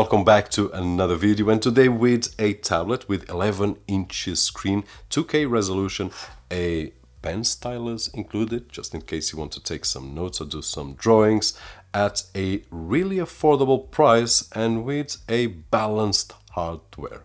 Welcome back to another video, and today with a tablet with 11 inches screen, 2K resolution, a pen stylus included just in case you want to take some notes or do some drawings at a really affordable price and with a balanced hardware.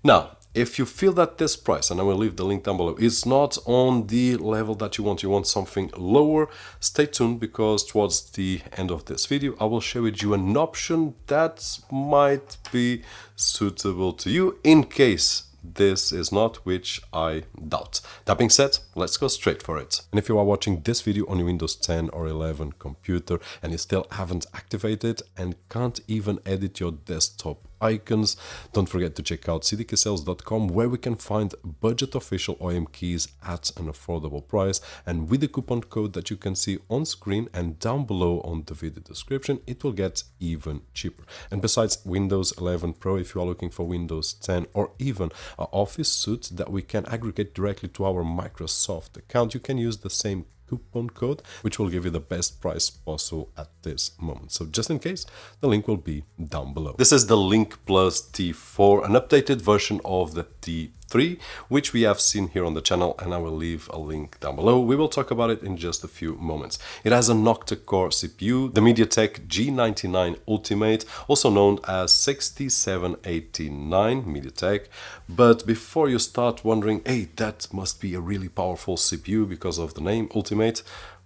Now, if you feel that this price, and I will leave the link down below, is not on the level that you want something lower, stay tuned because towards the end of this video I will share with you an option that might be suitable to you in case this is not, which I doubt. That being said, let's go straight for it. And if you are watching this video on your Windows 10 or 11 computer and you still haven't activated and can't even edit your desktop icons, don't forget to check out cdksales.com where we can find budget official OEM keys at an affordable price, and with the coupon code that you can see on screen and down below on the video description, it will get even cheaper. And besides Windows 11 Pro, if you are looking for Windows 10 or even an Office suite that we can aggregate directly to our Microsoft account, you can use the same coupon code, which will give you the best price possible at this moment. So just in case, the link will be down below. This is the Link Plus T4, an updated version of the T3, which we have seen here on the channel, and I will leave a link down below. We will talk about it in just a few moments. It has an octa-core CPU, the MediaTek G99 Ultimate, also known as 6789 MediaTek. But before you start wondering, hey, that must be a really powerful CPU because of the name Ultimate,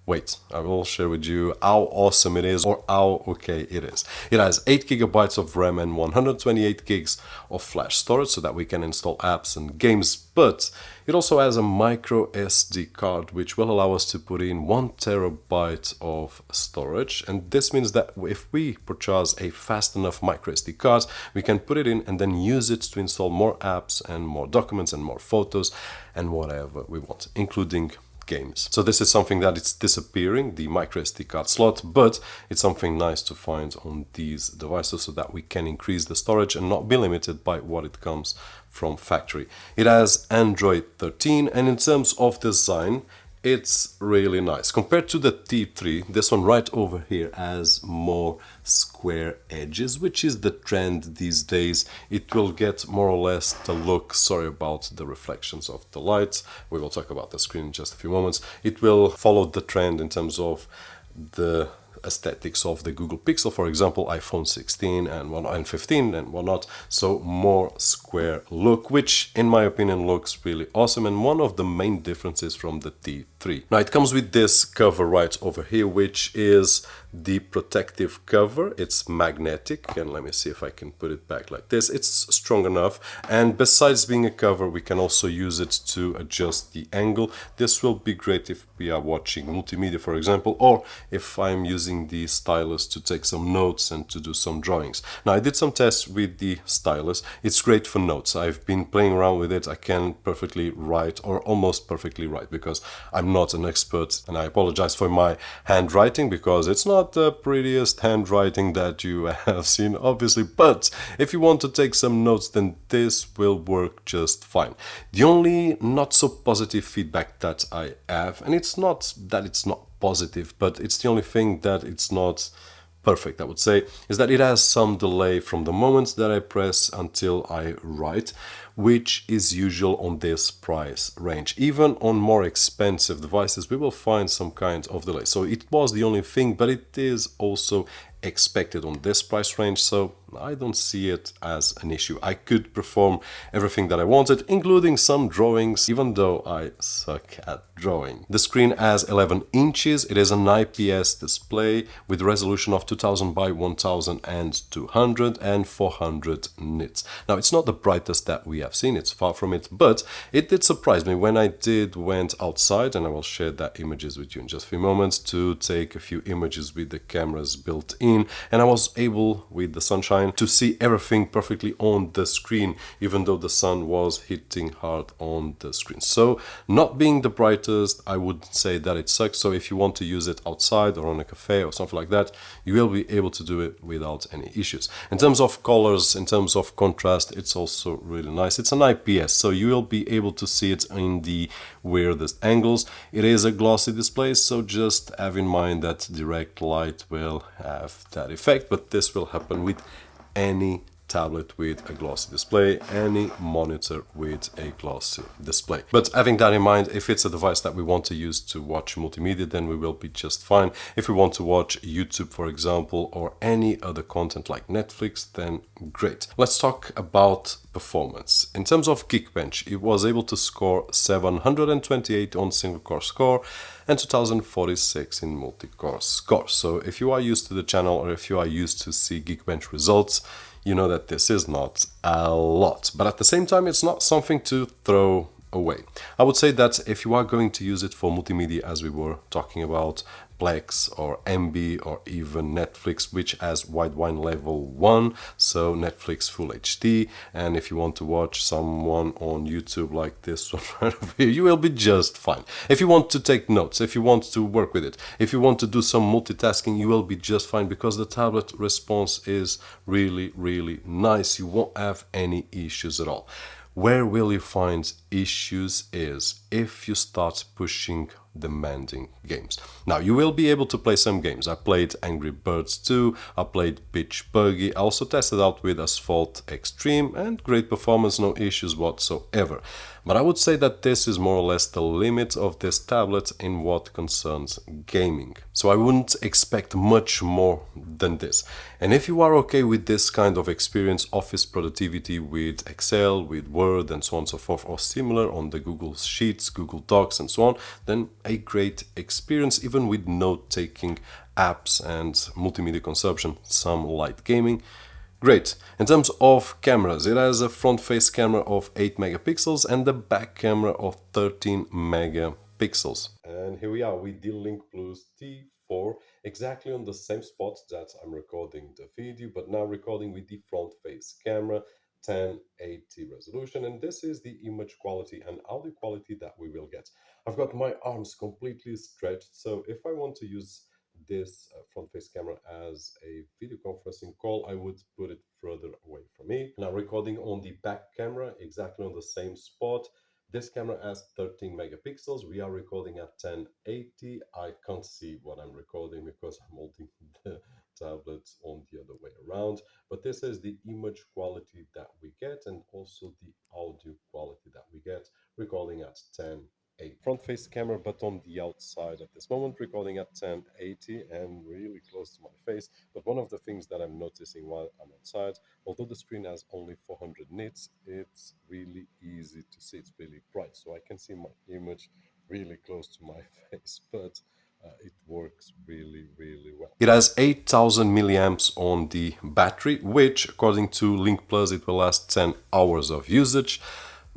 wait, I will share with you how awesome it is or how okay it is. It has 8 GB of RAM and 128 gigs of flash storage so that we can install apps and games, but it also has a micro SD card which will allow us to put in 1 TB of storage, and this means that if we purchase a fast enough micro SD card, we can put it in and then use it to install more apps and more documents and more photos and whatever we want, including games. So this is something that it's disappearing, the micro SD card slot, but it's something nice to find on these devices so that we can increase the storage and not be limited by what it comes from factory. It has Android 13, and in terms of design, it's really nice. Compared to the T3, this one right over here has more square edges, which is the trend these days. It will get more or less the look, sorry about the reflections of the light, we will talk about the screen in just a few moments. It will follow the trend in terms of the aesthetics of the Google Pixel, for example, iPhone 16 and 15 and whatnot. So more square look, which in my opinion looks really awesome, and one of the main differences from the T3. Now it comes with this cover right over here, which is the protective cover. It's magnetic, and let me see if I can put it back like this. It's strong enough, and besides being a cover, we can also use it to adjust the angle. This will be great if we are watching multimedia, for example, or if I'm using the stylus to take some notes and to do some drawings. Now I did some tests with the stylus. It's great for notes. I've been playing around with it. I can perfectly write, or almost perfectly write, because I'm not an expert, and I apologize for my handwriting because it's not the prettiest handwriting that you have seen, obviously, but if you want to take some notes, then this will work just fine. The only not so positive feedback that I have, and it's not that it's not positive, but it's the only thing that it's not perfect, I would say, is that it has some delay from the moment that I press until I write, which is usual on this price range. Even on more expensive devices, we will find some kind of delay. So it was the only thing, but it is also expected on this price range, so I don't see it as an issue. I could perform everything that I wanted, including some drawings, even though I suck at drawing. The screen has 11 inches. It is an IPS display with a resolution of 2000 by 1200 and 400 nits. Now, it's not the brightest that we have seen, it's far from it, but it did surprise me when I went outside, and I will share that images with you in just a few moments, to take a few images with the cameras built in, and I was able, with the sunshine, to see everything perfectly on the screen, even though the sun was hitting hard on the screen. So not being the brightest, I would say that it sucks. So if you want to use it outside or on a cafe or something like that, you will be able to do it without any issues. In terms of colors, in terms of contrast, it's also really nice. It's an IPS, so you will be able to see it in the weirdest angles. It is a glossy display, so just have in mind that direct light will have that effect, but this will happen with any tablet with a glossy display, any monitor with a glossy display. But having that in mind, if it's a device that we want to use to watch multimedia, then we will be just fine. If we want to watch YouTube, for example, or any other content like Netflix, then great. Let's talk about performance. In terms of Geekbench, it was able to score 728 on single core score and 2046 in multi-core score. So if you are used to the channel, or if you are used to see Geekbench results, you know that this is not a lot, but at the same time, it's not something to throw away. I would say that if you are going to use it for multimedia, as we were talking about, Plex or MB or even Netflix, which has widewine level 1, so Netflix Full HD, and if you want to watch someone on YouTube like this one right over here, you will be just fine. If you want to take notes, if you want to work with it, if you want to do some multitasking, you will be just fine, because the tablet response is really, really nice. You won't have any issues at all. Where will you find issues is if you start pushing demanding games. Now, you will be able to play some games. I played Angry Birds 2, I played Beach Buggy, I also tested out with Asphalt Extreme, and great performance, no issues whatsoever. But I would say that this is more or less the limit of this tablet in what concerns gaming. So I wouldn't expect much more than this. And if you are okay with this kind of experience, office productivity with Excel, with Word, and so on and so forth, or similar on the Google Sheets, Google Docs, and so on, then a great experience, even with note-taking apps and multimedia consumption, some light gaming. Great. In terms of cameras, it has a front-face camera of 8 megapixels and a back camera of 13 megapixels. And here we are with the Link Plus T4, exactly on the same spot that I'm recording the video, but now recording with the front-face camera, 1080 resolution, and this is the image quality and audio quality that we will get. I've got my arms completely stretched, so if I want to use this front-face camera as a video conferencing call, I would put it further away from me. Now recording on the back camera, exactly on the same spot. This camera has 13 megapixels. We are recording at 1080. I can't see what I'm recording because I'm holding the tablet on the other way around. But this is the image quality that we get, and also the audio quality that we get, recording at 1080. Front-face camera, but on the outside at this moment, recording at 1080 and really close to my face. But one of the things that I'm noticing while I'm outside, although the screen has only 400 nits, it's really easy to see. It's really bright, so I can see my image really close to my face, but it works really, really well. It has 8,000 milliamps on the battery, which according to Link Plus, it will last 10 hours of usage.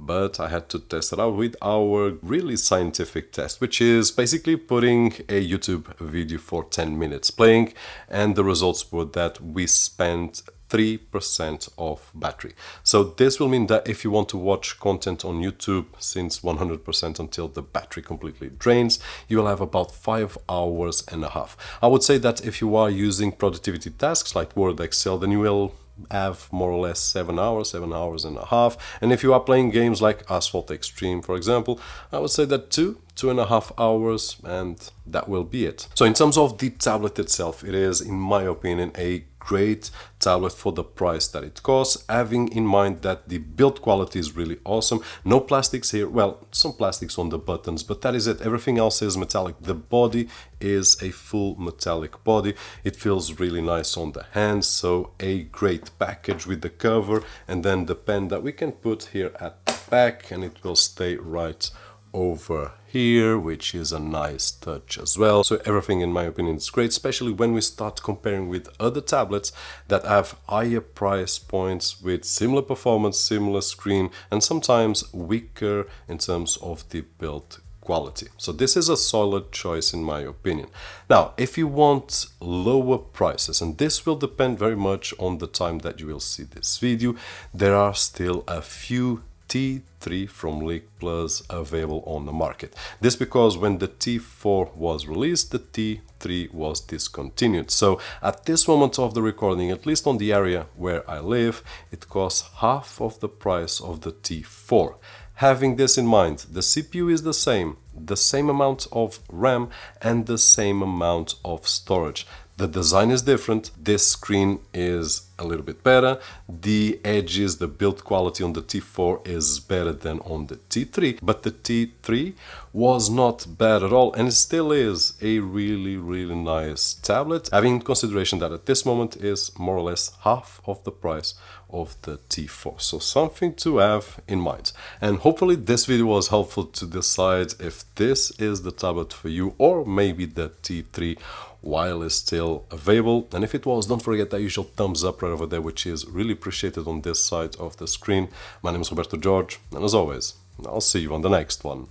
But I had to test it out with our really scientific test, which is basically putting a YouTube video for 10 minutes playing, and the results were that we spent 3% of battery. So this will mean that if you want to watch content on YouTube since 100% until the battery completely drains, you will have about 5 hours and a half. I would say that if you are using productivity tasks like Word, Excel, then you will have more or less 7 hours and a half. And if you are playing games like Asphalt Extreme, for example, I would say that 2.5 hours, and that will be it. So in terms of the tablet itself, it is, in my opinion, a great tablet for the price that it costs, having in mind that the build quality is really awesome. No plastics here, well, some plastics on the buttons, but that is it. Everything else is metallic. The body is a full metallic body. It feels really nice on the hands, so a great package with the cover, and then the pen that we can put here at the back, and it will stay right over here, which is a nice touch as well. So everything, in my opinion, is great, especially when we start comparing with other tablets that have higher price points with similar performance, similar screen, and sometimes weaker in terms of the build quality. So this is a solid choice in my opinion. Now, if you want lower prices, and this will depend very much on the time that you will see this video, there are still a few T3 from Link Plus available on the market. This because when the T4 was released, the T3 was discontinued. So at this moment of the recording, at least on the area where I live, it costs half of the price of the T4. Having this in mind, the CPU is the same amount of RAM and the same amount of storage. The design is different. This screen is a little bit better. The edges, the build quality on the T4 is better than on the T3, but the T3 was not bad at all, and it still is a really, really nice tablet, having in consideration that at this moment is more or less half of the price of the T4. So something to have in mind. And hopefully this video was helpful to decide if this is the tablet for you, or maybe the T3 while it's still available. And if it was, don't forget that usual thumbs up right over there, which is really appreciated on this side of the screen. My name is Roberto Jorge, and as always, I'll see you on the next one.